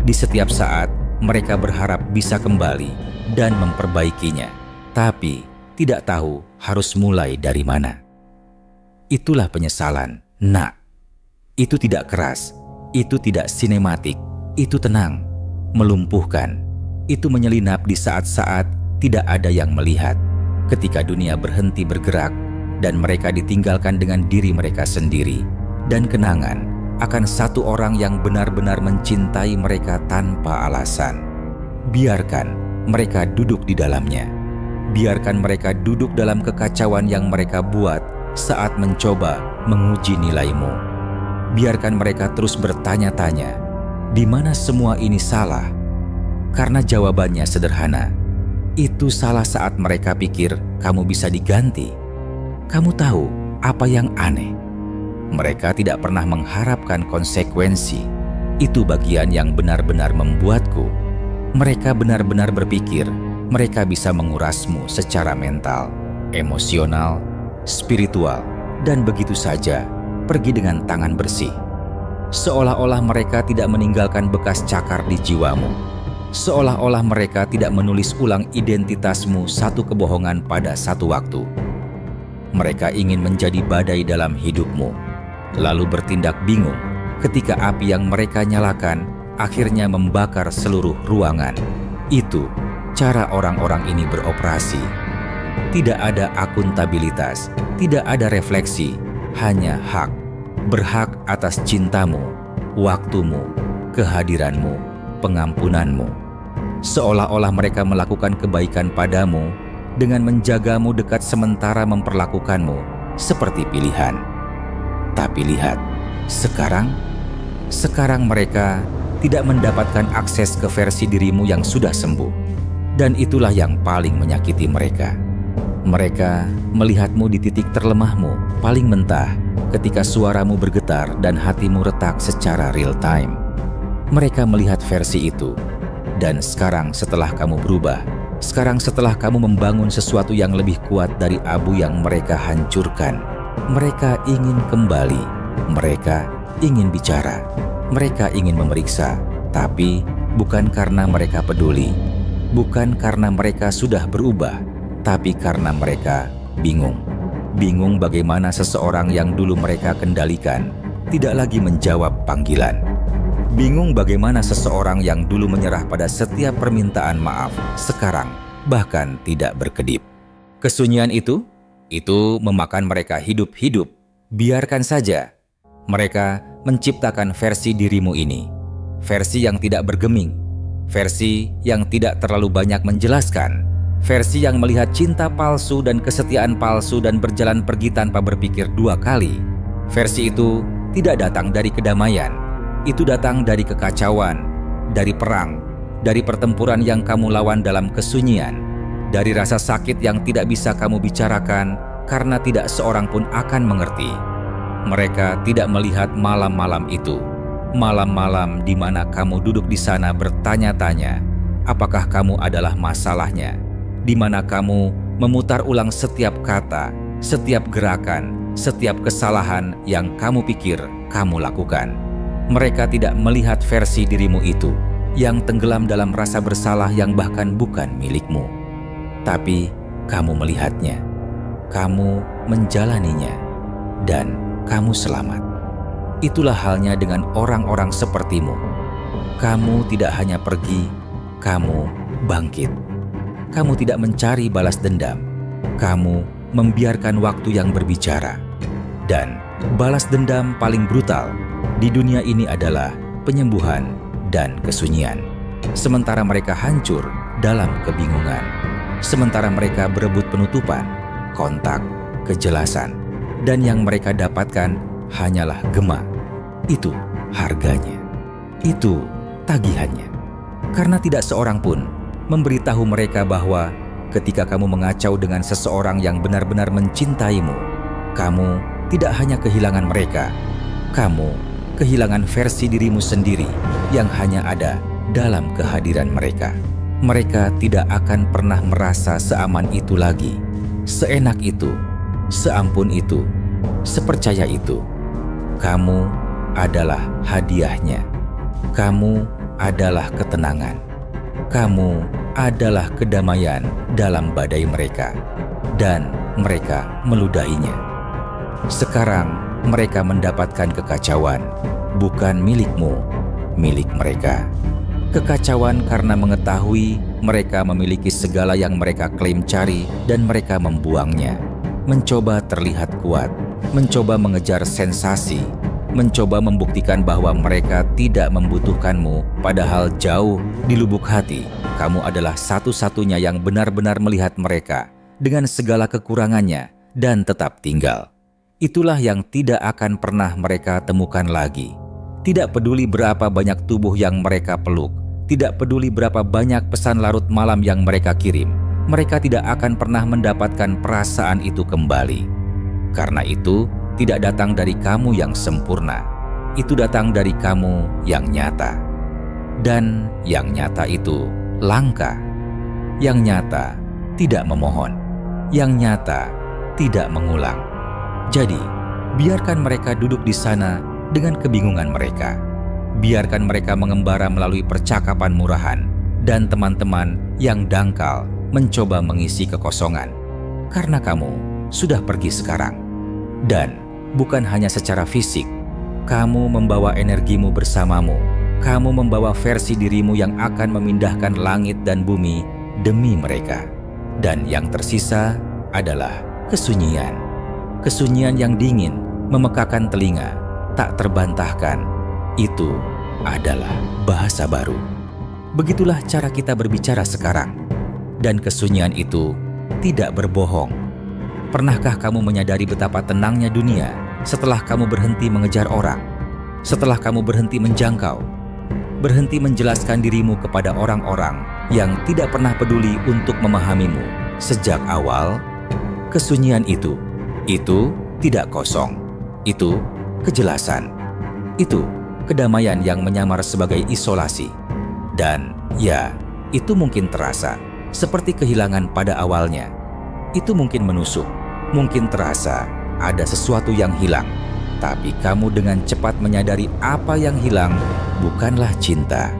Di setiap saat mereka berharap bisa kembali dan memperbaikinya, tapi tidak tahu harus mulai dari mana. Itulah penyesalan, nak. Itu tidak keras, itu tidak sinematik, itu tenang, melumpuhkan. Itu menyelinap di saat-saat tidak ada yang melihat, ketika dunia berhenti bergerak dan mereka ditinggalkan dengan diri mereka sendiri, dan kenangan akan satu orang yang benar-benar mencintai mereka tanpa alasan. Biarkan mereka duduk di dalamnya. Biarkan mereka duduk dalam kekacauan yang mereka buat saat mencoba menguji nilaimu. Biarkan mereka terus bertanya-tanya, di mana semua ini salah? Karena jawabannya sederhana. Itu salah saat mereka pikir kamu bisa diganti. Kamu tahu apa yang aneh? Mereka tidak pernah mengharapkan konsekuensi. Itu bagian yang benar-benar membuatku. Mereka benar-benar berpikir mereka bisa mengurasmu secara mental, emosional, spiritual, dan begitu saja pergi dengan tangan bersih. Seolah-olah mereka tidak meninggalkan bekas cakar di jiwamu. Seolah-olah mereka tidak menulis ulang identitasmu satu kebohongan pada satu waktu. Mereka ingin menjadi badai dalam hidupmu, lalu bertindak bingung ketika api yang mereka nyalakan akhirnya membakar seluruh ruangan. Itu cara orang-orang ini beroperasi. Tidak ada akuntabilitas, tidak ada refleksi, hanya hak. Berhak atas cintamu, waktumu, kehadiranmu, pengampunanmu. Seolah-olah mereka melakukan kebaikan padamu dengan menjagamu dekat sementara memperlakukanmu seperti pilihan. Tapi lihat, sekarang mereka tidak mendapatkan akses ke versi dirimu yang sudah sembuh. Dan itulah yang paling menyakiti mereka. Mereka melihatmu di titik terlemahmu, paling mentah, ketika suaramu bergetar dan hatimu retak secara real time. Mereka melihat versi itu. Dan sekarang setelah kamu berubah, sekarang setelah kamu membangun sesuatu yang lebih kuat dari abu yang mereka hancurkan, mereka ingin kembali. Mereka ingin bicara. Mereka ingin memeriksa, tapi bukan karena mereka peduli. Bukan karena mereka sudah berubah, tapi karena mereka bingung. bingung bagaimana seseorang yang dulu mereka kendalikan tidak lagi menjawab panggilan. Bingung bagaimana seseorang yang dulu menyerah pada setiap permintaan maaf sekarang bahkan tidak berkedip. Kesunyian itu memakan mereka hidup-hidup. Biarkan saja. Mereka menciptakan versi dirimu ini. Versi yang tidak bergeming. Versi yang tidak terlalu banyak menjelaskan. Versi yang melihat cinta palsu dan kesetiaan palsu dan berjalan pergi tanpa berpikir dua kali. Versi itu tidak datang dari kedamaian. Itu datang dari kekacauan, dari perang, dari pertempuran yang kamu lawan dalam kesunyian, dari rasa sakit yang tidak bisa kamu bicarakan karena tidak seorang pun akan mengerti. Mereka tidak melihat malam-malam itu, malam-malam di mana kamu duduk di sana bertanya-tanya, apakah kamu adalah masalahnya, di mana kamu memutar ulang setiap kata, setiap gerakan, setiap kesalahan yang kamu pikir kamu lakukan. Mereka tidak melihat versi dirimu itu yang tenggelam dalam rasa bersalah yang bahkan bukan milikmu. Tapi kamu melihatnya, kamu menjalaninya, dan kamu selamat. Itulah halnya dengan orang-orang sepertimu. Kamu tidak hanya pergi, kamu bangkit. Kamu tidak mencari balas dendam. Kamu membiarkan waktu yang berbicara. Dan balas dendam paling brutal di dunia ini adalah penyembuhan dan kesunyian. Sementara mereka hancur dalam kebingungan. Sementara mereka berebut penutupan, kontak, kejelasan. Dan yang mereka dapatkan hanyalah gema. Itu harganya. Itu tagihannya. Karena tidak seorang pun memberitahu mereka bahwa ketika kamu mengacau dengan seseorang yang benar-benar mencintaimu, kamu tidak hanya kehilangan mereka, kamu kehilangan versi dirimu sendiri yang hanya ada dalam kehadiran mereka. Mereka tidak akan pernah merasa seaman itu lagi, seenak itu, seampun itu, sepercaya itu. Kamu adalah hadiahnya. Kamu adalah ketenangan. Kamu adalah kedamaian dalam badai mereka. Dan mereka meludahinya. Sekarang mereka mendapatkan kekacauan, bukan milikmu, milik mereka. Kekacauan karena mengetahui mereka memiliki segala yang mereka klaim cari dan mereka membuangnya. Mencoba terlihat kuat, mencoba mengejar sensasi, mencoba membuktikan bahwa mereka tidak membutuhkanmu, padahal jauh di lubuk hati, kamu adalah satu-satunya yang benar-benar melihat mereka dengan segala kekurangannya dan tetap tinggal. Itulah yang tidak akan pernah mereka temukan lagi. Tidak peduli berapa banyak tubuh yang mereka peluk, tidak peduli berapa banyak pesan larut malam yang mereka kirim, mereka tidak akan pernah mendapatkan perasaan itu kembali. Karena itu tidak datang dari kamu yang sempurna, itu datang dari kamu yang nyata. Dan yang nyata itu langka. Yang nyata tidak memohon. Yang nyata tidak mengulang. Jadi, biarkan mereka duduk di sana dengan kebingungan mereka. Biarkan mereka mengembara melalui percakapan murahan dan teman-teman yang dangkal mencoba mengisi kekosongan. Karena kamu sudah pergi sekarang. Dan bukan hanya secara fisik, kamu membawa energimu bersamamu. Kamu membawa versi dirimu yang akan memindahkan langit dan bumi demi mereka. Dan yang tersisa adalah kesunyian. Kesunyian yang dingin, memekakan telinga, tak terbantahkan. Itu adalah bahasa baru. Begitulah cara kita berbicara sekarang. Dan kesunyian itu tidak berbohong. Pernahkah kamu menyadari betapa tenangnya dunia setelah kamu berhenti mengejar orang? Setelah kamu berhenti menjangkau? Berhenti menjelaskan dirimu kepada orang-orang yang tidak pernah peduli untuk memahamimu sejak awal? Kesunyian itu tidak kosong. Itu kejelasan. Itu kedamaian yang menyamar sebagai isolasi. Dan ya, itu mungkin terasa seperti kehilangan pada awalnya. Itu mungkin menusuk, mungkin terasa ada sesuatu yang hilang. Tapi kamu dengan cepat menyadari apa yang hilang bukanlah cinta.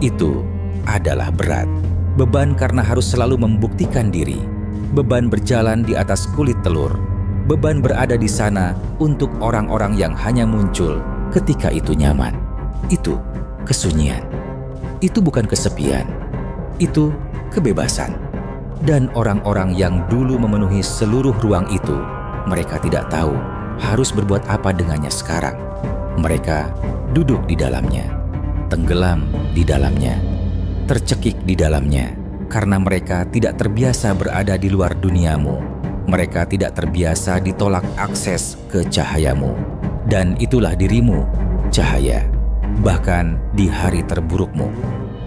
Itu adalah berat. Beban karena harus selalu membuktikan diri. Beban berjalan di atas kulit telur. Beban berada di sana untuk orang-orang yang hanya muncul ketika itu nyaman. Itu kesunyian. Itu bukan kesepian. Itu kebebasan. Dan orang-orang yang dulu memenuhi seluruh ruang itu, mereka tidak tahu harus berbuat apa dengannya sekarang. Mereka duduk di dalamnya, tenggelam di dalamnya, tercekik di dalamnya, karena mereka tidak terbiasa berada di luar duniamu. Mereka tidak terbiasa ditolak akses ke cahayamu. Dan itulah dirimu, cahaya. Bahkan di hari terburukmu.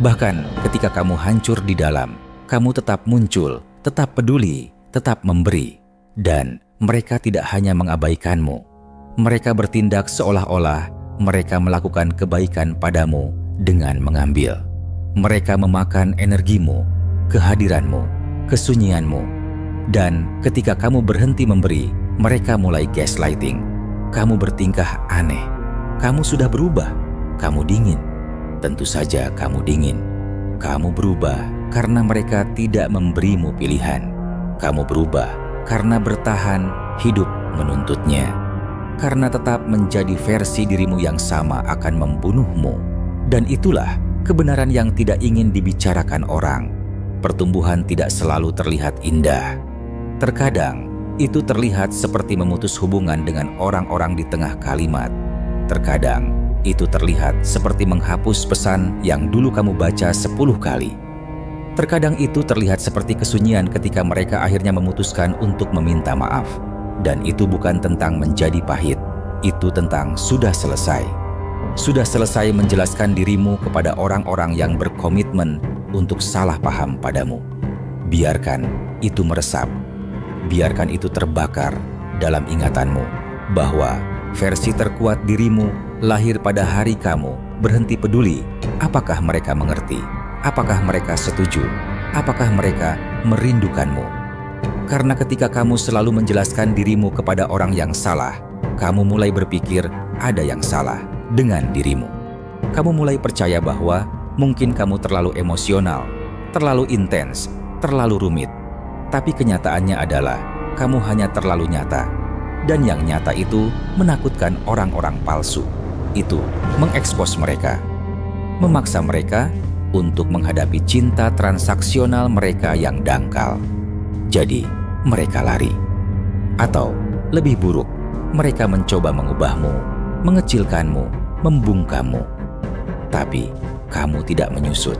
Bahkan ketika kamu hancur di dalam, kamu tetap muncul, tetap peduli, tetap memberi. Dan mereka tidak hanya mengabaikanmu. Mereka bertindak seolah-olah mereka melakukan kebaikan padamu dengan mengambil. Mereka memakan energimu, kehadiranmu, kesunyianmu. Dan ketika kamu berhenti memberi, mereka mulai gaslighting. Kamu bertingkah aneh. Kamu sudah berubah. Kamu dingin. Tentu saja kamu dingin. Kamu berubah karena mereka tidak memberimu pilihan. Kamu berubah karena bertahan hidup menuntutnya. Karena tetap menjadi versi dirimu yang sama akan membunuhmu. Dan itulah kebenaran yang tidak ingin dibicarakan orang. Pertumbuhan tidak selalu terlihat indah. Terkadang, itu terlihat seperti memutus hubungan dengan orang-orang di tengah kalimat. Terkadang, itu terlihat seperti menghapus pesan yang dulu kamu baca 10 kali. Terkadang itu terlihat seperti kesunyian ketika mereka akhirnya memutuskan untuk meminta maaf. Dan itu bukan tentang menjadi pahit, itu tentang sudah selesai. Sudah selesai menjelaskan dirimu kepada orang-orang yang berkomitmen untuk salah paham padamu. Biarkan itu meresap. Biarkan itu terbakar dalam ingatanmu bahwa versi terkuat dirimu lahir pada hari kamu berhenti peduli apakah mereka mengerti, apakah mereka setuju, apakah mereka merindukanmu. Karena ketika kamu selalu menjelaskan dirimu kepada orang yang salah, kamu mulai berpikir ada yang salah dengan dirimu. Kamu mulai percaya bahwa mungkin kamu terlalu emosional, terlalu intens, terlalu rumit. Tapi kenyataannya adalah kamu hanya terlalu nyata. Dan yang nyata itu menakutkan orang-orang palsu. Itu mengekspos mereka. Memaksa mereka untuk menghadapi cinta transaksional mereka yang dangkal. Jadi, mereka lari. Atau, lebih buruk, mereka mencoba mengubahmu, mengecilkanmu, membungkammu. Tapi, kamu tidak menyusut.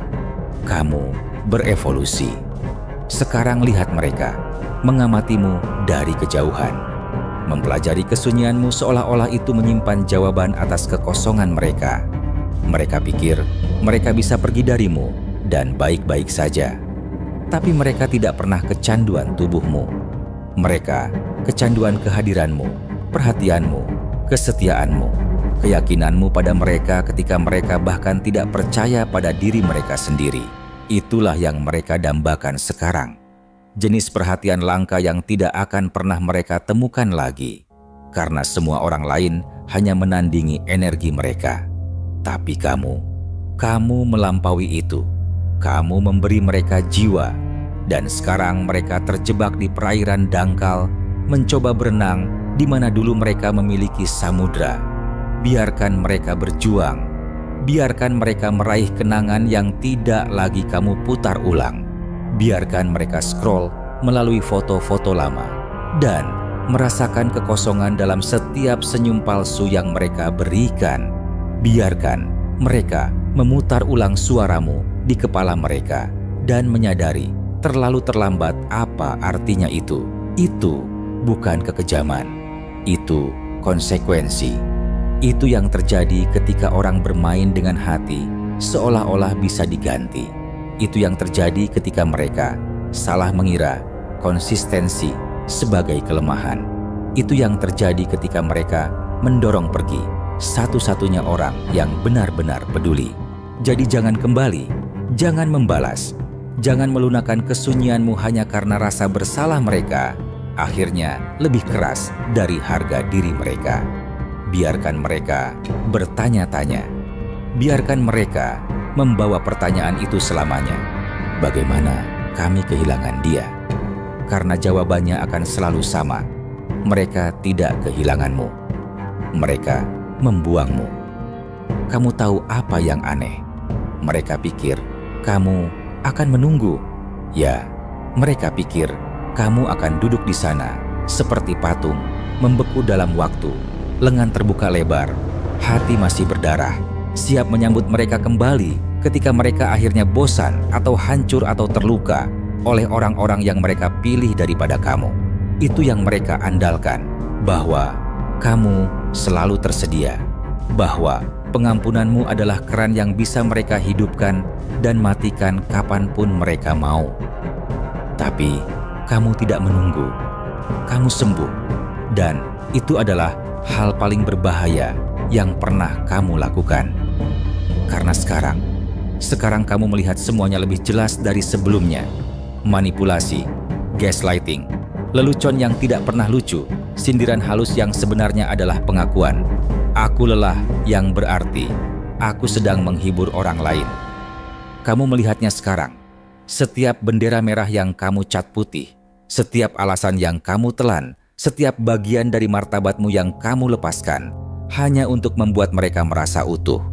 Kamu berevolusi. Sekarang lihat mereka, mengamatimu dari kejauhan. Mempelajari kesunyianmu seolah-olah itu menyimpan jawaban atas kekosongan mereka. Mereka pikir mereka bisa pergi darimu dan baik-baik saja. Tapi mereka tidak pernah kecanduan tubuhmu. Mereka kecanduan kehadiranmu, perhatianmu, kesetiaanmu, keyakinanmu pada mereka ketika mereka bahkan tidak percaya pada diri mereka sendiri. Itulah yang mereka dambakan sekarang. Jenis perhatian langka yang tidak akan pernah mereka temukan lagi. Karena semua orang lain hanya menandingi energi mereka. Tapi kamu melampaui itu. Kamu memberi mereka jiwa. Dan sekarang mereka terjebak di perairan dangkal, mencoba berenang di mana dulu mereka memiliki samudra. Biarkan mereka berjuang. Biarkan mereka meraih kenangan yang tidak lagi kamu putar ulang. Biarkan mereka scroll melalui foto-foto lama dan merasakan kekosongan dalam setiap senyum palsu yang mereka berikan. Biarkan mereka memutar ulang suaramu di kepala mereka dan menyadari terlalu terlambat apa artinya itu. Itu bukan kekejaman, itu konsekuensi. Itu yang terjadi ketika orang bermain dengan hati seolah-olah bisa diganti. Itu yang terjadi ketika mereka salah mengira konsistensi sebagai kelemahan. Itu yang terjadi ketika mereka mendorong pergi satu-satunya orang yang benar-benar peduli. Jadi jangan kembali, jangan membalas, jangan melunakkan kesunyianmu hanya karena rasa bersalah mereka akhirnya lebih keras dari harga diri mereka. Biarkan mereka bertanya-tanya. Biarkan mereka membawa pertanyaan itu selamanya. Bagaimana kami kehilangan dia? Karena jawabannya akan selalu sama. mereka tidak kehilanganmu. Mereka membuangmu. Kamu tahu apa yang aneh? Mereka pikir kamu akan menunggu. Ya, mereka pikir kamu akan duduk di sana seperti patung, membeku dalam waktu, lengan terbuka lebar, hati masih berdarah, siap menyambut mereka kembali ketika mereka akhirnya bosan atau hancur atau terluka oleh orang-orang yang mereka pilih daripada kamu. Itu yang mereka andalkan, bahwa kamu selalu tersedia, bahwa pengampunanmu adalah keran yang bisa mereka hidupkan dan matikan kapanpun mereka mau. Tapi kamu tidak menunggu, kamu sembuh, dan itu adalah hal paling berbahaya yang pernah kamu lakukan. Karena sekarang kamu melihat semuanya lebih jelas dari sebelumnya. Manipulasi, gaslighting, lelucon yang tidak pernah lucu, sindiran halus yang sebenarnya adalah pengakuan. Aku lelah yang berarti aku sedang menghibur orang lain. Kamu melihatnya sekarang. Setiap bendera merah yang kamu cat putih, setiap alasan yang kamu telan, setiap bagian dari martabatmu yang kamu lepaskan, hanya untuk membuat mereka merasa utuh.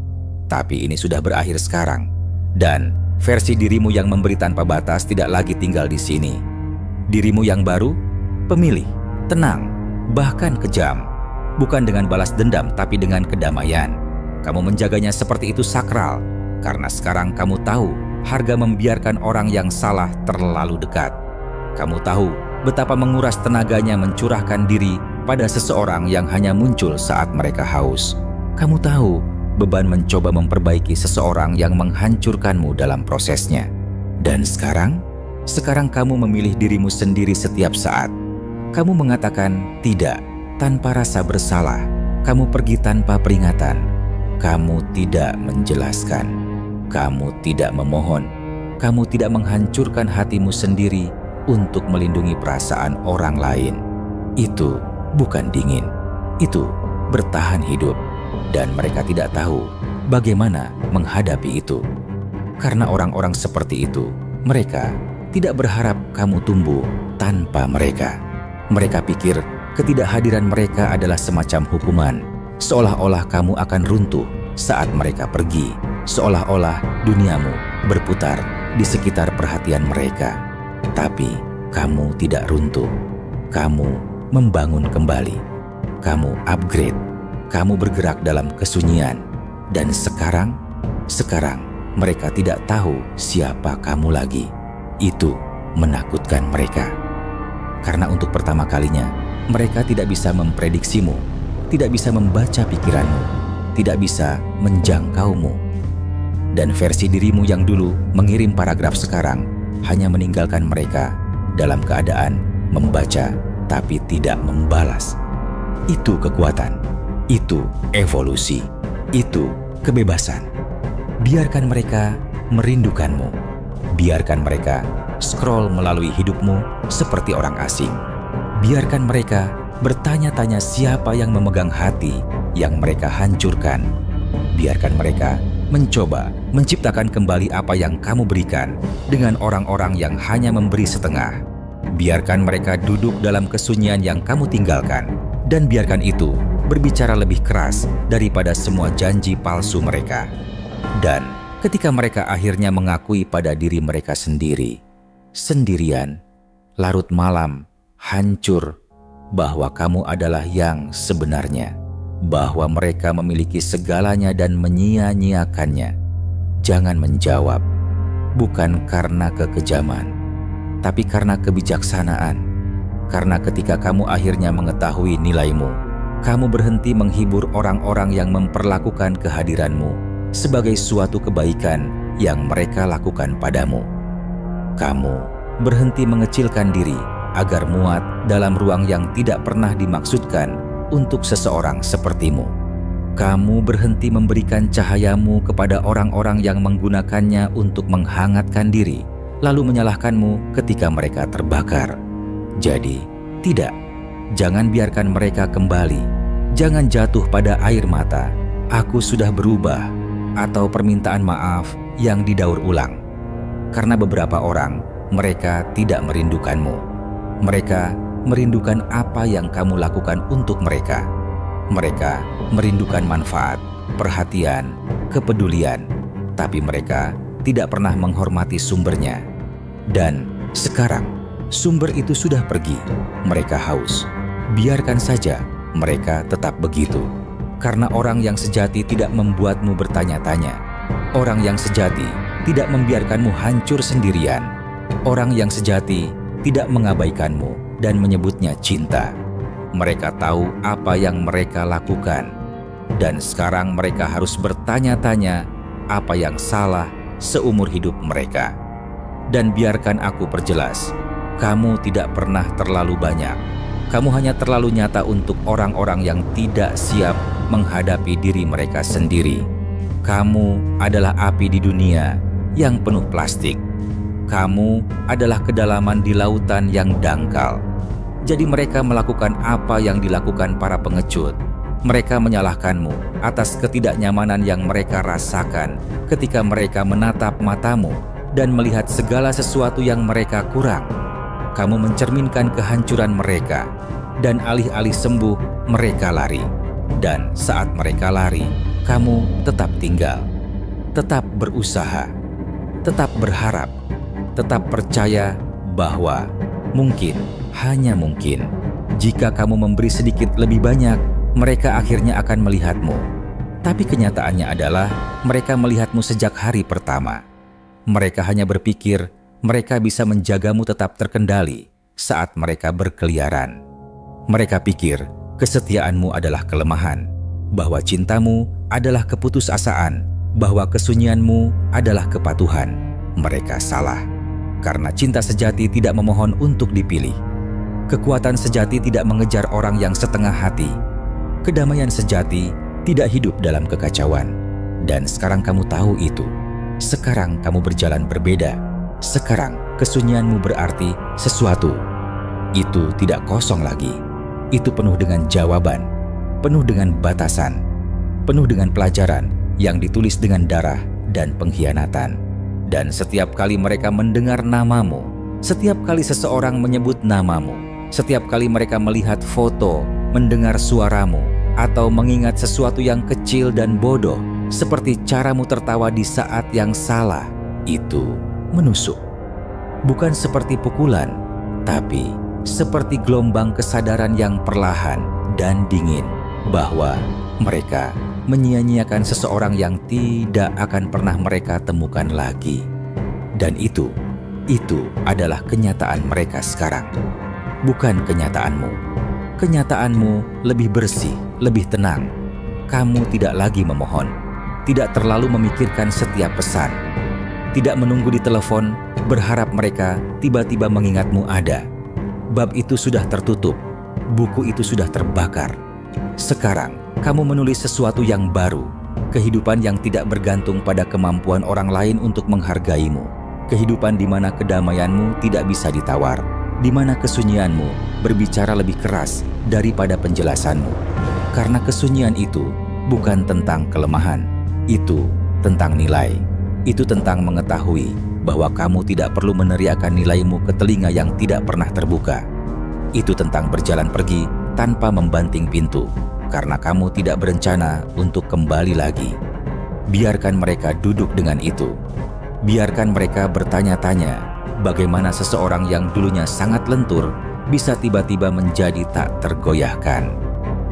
Tapi ini sudah berakhir sekarang. Dan versi dirimu yang memberi tanpa batas tidak lagi tinggal di sini. Dirimu yang baru, pemilih, tenang, bahkan kejam. Bukan dengan balas dendam, tapi dengan kedamaian. Kamu menjaganya seperti itu sakral, karena sekarang kamu tahu harga membiarkan orang yang salah terlalu dekat. Kamu tahu betapa menguras tenaganya mencurahkan diri pada seseorang yang hanya muncul saat mereka haus. Kamu tahu beban mencoba memperbaiki seseorang yang menghancurkanmu dalam prosesnya. Dan sekarang kamu memilih dirimu sendiri setiap saat. Kamu mengatakan tidak tanpa rasa bersalah. Kamu pergi tanpa peringatan. Kamu tidak menjelaskan. Kamu tidak memohon. Kamu tidak menghancurkan hatimu sendiri untuk melindungi perasaan orang lain. Itu bukan dingin. Itu bertahan hidup. Dan mereka tidak tahu bagaimana menghadapi itu. Karena orang-orang seperti itu, mereka tidak berharap kamu tumbuh tanpa mereka. Mereka pikir ketidakhadiran mereka adalah semacam hukuman. Seolah-olah kamu akan runtuh saat mereka pergi. Seolah-olah duniamu berputar di sekitar perhatian mereka. Tapi kamu tidak runtuh. Kamu membangun kembali. Kamu upgrade. Kamu bergerak dalam kesunyian. Dan sekarang mereka tidak tahu siapa kamu lagi. Itu menakutkan mereka. Karena untuk pertama kalinya, mereka tidak bisa memprediksimu, tidak bisa membaca pikiranmu, tidak bisa menjangkaumu. Dan versi dirimu yang dulu mengirim paragraf sekarang hanya meninggalkan mereka dalam keadaan membaca tapi tidak membalas. Itu kekuatan, itu evolusi, itu kebebasan. Biarkan mereka merindukanmu. Biarkan mereka scroll melalui hidupmu seperti orang asing. Biarkan mereka bertanya-tanya siapa yang memegang hati yang mereka hancurkan. Biarkan mereka mencoba menciptakan kembali apa yang kamu berikan dengan orang-orang yang hanya memberi setengah. Biarkan mereka duduk dalam kesunyian yang kamu tinggalkan, dan biarkan itu berbicara lebih keras daripada semua janji palsu mereka. Dan ketika mereka akhirnya mengakui pada diri mereka sendiri, sendirian, larut malam, hancur, bahwa kamu adalah yang sebenarnya, bahwa mereka memiliki segalanya dan menyia-nyiakannya. Jangan menjawab, bukan karena kekejaman, tapi karena kebijaksanaan. Karena ketika kamu akhirnya mengetahui nilaimu, kamu berhenti menghibur orang-orang yang memperlakukan kehadiranmu sebagai suatu kebaikan yang mereka lakukan padamu. Kamu berhenti mengecilkan diri agar muat dalam ruang yang tidak pernah dimaksudkan untuk seseorang sepertimu. Kamu berhenti memberikan cahayamu kepada orang-orang yang menggunakannya untuk menghangatkan diri, lalu menyalahkanmu ketika mereka terbakar. Jadi, tidak. Jangan biarkan mereka kembali. Jangan jatuh pada air mata, "Aku sudah berubah," atau permintaan maaf yang didaur ulang. Karena beberapa orang, mereka tidak merindukanmu. Mereka merindukan apa yang kamu lakukan untuk mereka. Mereka merindukan manfaat, perhatian, kepedulian, tapi mereka tidak pernah menghormati sumbernya. Dan sekarang, sumber itu sudah pergi. Mereka haus. Biarkan saja mereka tetap begitu. Karena orang yang sejati tidak membuatmu bertanya-tanya. Orang yang sejati tidak membiarkanmu hancur sendirian. Orang yang sejati tidak mengabaikanmu dan menyebutnya cinta. Mereka tahu apa yang mereka lakukan. Dan sekarang mereka harus bertanya-tanya apa yang salah seumur hidup mereka. Dan biarkan aku perjelas, kamu tidak pernah terlalu banyak. Kamu hanya terlalu nyata untuk orang-orang yang tidak siap menghadapi diri mereka sendiri. Kamu adalah api di dunia yang penuh plastik. Kamu adalah kedalaman di lautan yang dangkal. Jadi mereka melakukan apa yang dilakukan para pengecut. Mereka menyalahkanmu atas ketidaknyamanan yang mereka rasakan ketika mereka menatap matamu dan melihat segala sesuatu yang mereka kurang. Kamu mencerminkan kehancuran mereka, dan alih-alih sembuh, mereka lari. Dan saat mereka lari, kamu tetap tinggal, tetap berusaha, tetap berharap, tetap percaya bahwa mungkin, hanya mungkin, jika kamu memberi sedikit lebih banyak, mereka akhirnya akan melihatmu. Tapi kenyataannya adalah mereka melihatmu sejak hari pertama. Mereka hanya berpikir mereka bisa menjagamu tetap terkendali saat mereka berkeliaran. Mereka pikir kesetiaanmu adalah kelemahan, bahwa cintamu adalah keputusasaan, bahwa kesunyianmu adalah kepatuhan. Mereka salah, karena cinta sejati tidak memohon untuk dipilih. Kekuatan sejati tidak mengejar orang yang setengah hati. Kedamaian sejati tidak hidup dalam kekacauan. Dan sekarang kamu tahu itu. Sekarang kamu berjalan berbeda. Sekarang kesunyianmu berarti sesuatu. Itu tidak kosong lagi. Itu penuh dengan jawaban, penuh dengan batasan, penuh dengan pelajaran yang ditulis dengan darah dan pengkhianatan. Dan setiap kali mereka mendengar namamu, setiap kali seseorang menyebut namamu, setiap kali mereka melihat foto, mendengar suaramu, atau mengingat sesuatu yang kecil dan bodoh, seperti caramu tertawa di saat yang salah, itu menusuk. Bukan seperti pukulan, tapi seperti gelombang kesadaran yang perlahan dan dingin bahwa mereka menyia-nyiakan seseorang yang tidak akan pernah mereka temukan lagi. Dan itu adalah kenyataan mereka sekarang, bukan kenyataanmu. Kenyataanmu lebih bersih, lebih tenang. Kamu tidak lagi memohon, tidak terlalu memikirkan setiap pesan, tidak menunggu di telepon, berharap mereka tiba-tiba mengingatmu ada. Bab itu sudah tertutup, buku itu sudah terbakar. Sekarang, kamu menulis sesuatu yang baru, kehidupan yang tidak bergantung pada kemampuan orang lain untuk menghargaimu, kehidupan di mana kedamaianmu tidak bisa ditawar, di mana kesunyianmu berbicara lebih keras daripada penjelasanmu. Karena kesunyian itu bukan tentang kelemahan, itu tentang nilai, itu tentang mengetahui bahwa kamu tidak perlu meneriakkan nilaimu ke telinga yang tidak pernah terbuka. Itu tentang berjalan pergi tanpa membanting pintu, karena kamu tidak berencana untuk kembali lagi. Biarkan mereka duduk dengan itu. Biarkan mereka bertanya-tanya bagaimana seseorang yang dulunya sangat lentur bisa tiba-tiba menjadi tak tergoyahkan.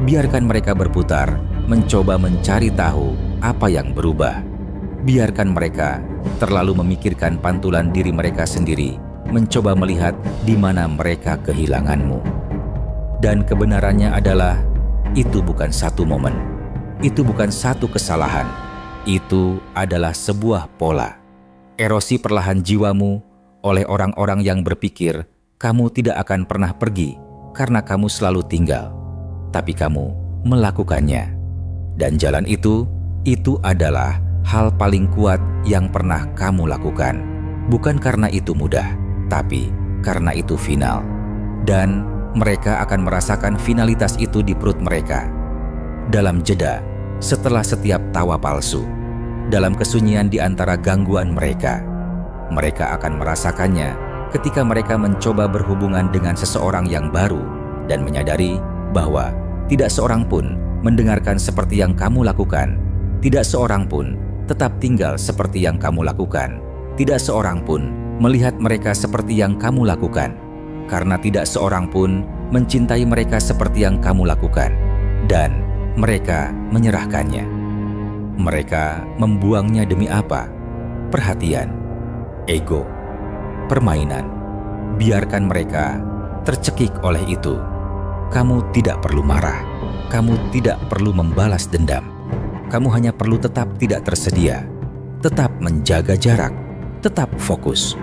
Biarkan mereka berputar, mencoba mencari tahu apa yang berubah. Biarkan mereka terlalu memikirkan pantulan diri mereka sendiri, mencoba melihat di mana mereka kehilanganmu. Dan kebenarannya adalah, itu bukan satu momen, itu bukan satu kesalahan, itu adalah sebuah pola. Erosi perlahan jiwamu oleh orang-orang yang berpikir kamu tidak akan pernah pergi karena kamu selalu tinggal, tapi kamu melakukannya. Dan jalan itu adalah hal paling kuat yang pernah kamu lakukan. Bukan karena itu mudah, tapi karena itu final. Dan mereka akan merasakan finalitas itu di perut mereka. Dalam jeda, setelah setiap tawa palsu, dalam kesunyian di antara gangguan mereka, mereka akan merasakannya ketika mereka mencoba berhubungan dengan seseorang yang baru dan menyadari bahwa tidak seorang pun mendengarkan seperti yang kamu lakukan, tidak seorang pun tetap tinggal seperti yang kamu lakukan, tidak seorang pun melihat mereka seperti yang kamu lakukan, karena tidak seorang pun mencintai mereka seperti yang kamu lakukan, dan mereka menyerahkannya. Mereka membuangnya demi apa? Perhatian, ego, permainan. Biarkan mereka tercekik oleh itu. Kamu tidak perlu marah. Kamu tidak perlu membalas dendam. Kamu hanya perlu tetap tidak tersedia, tetap menjaga jarak, tetap fokus.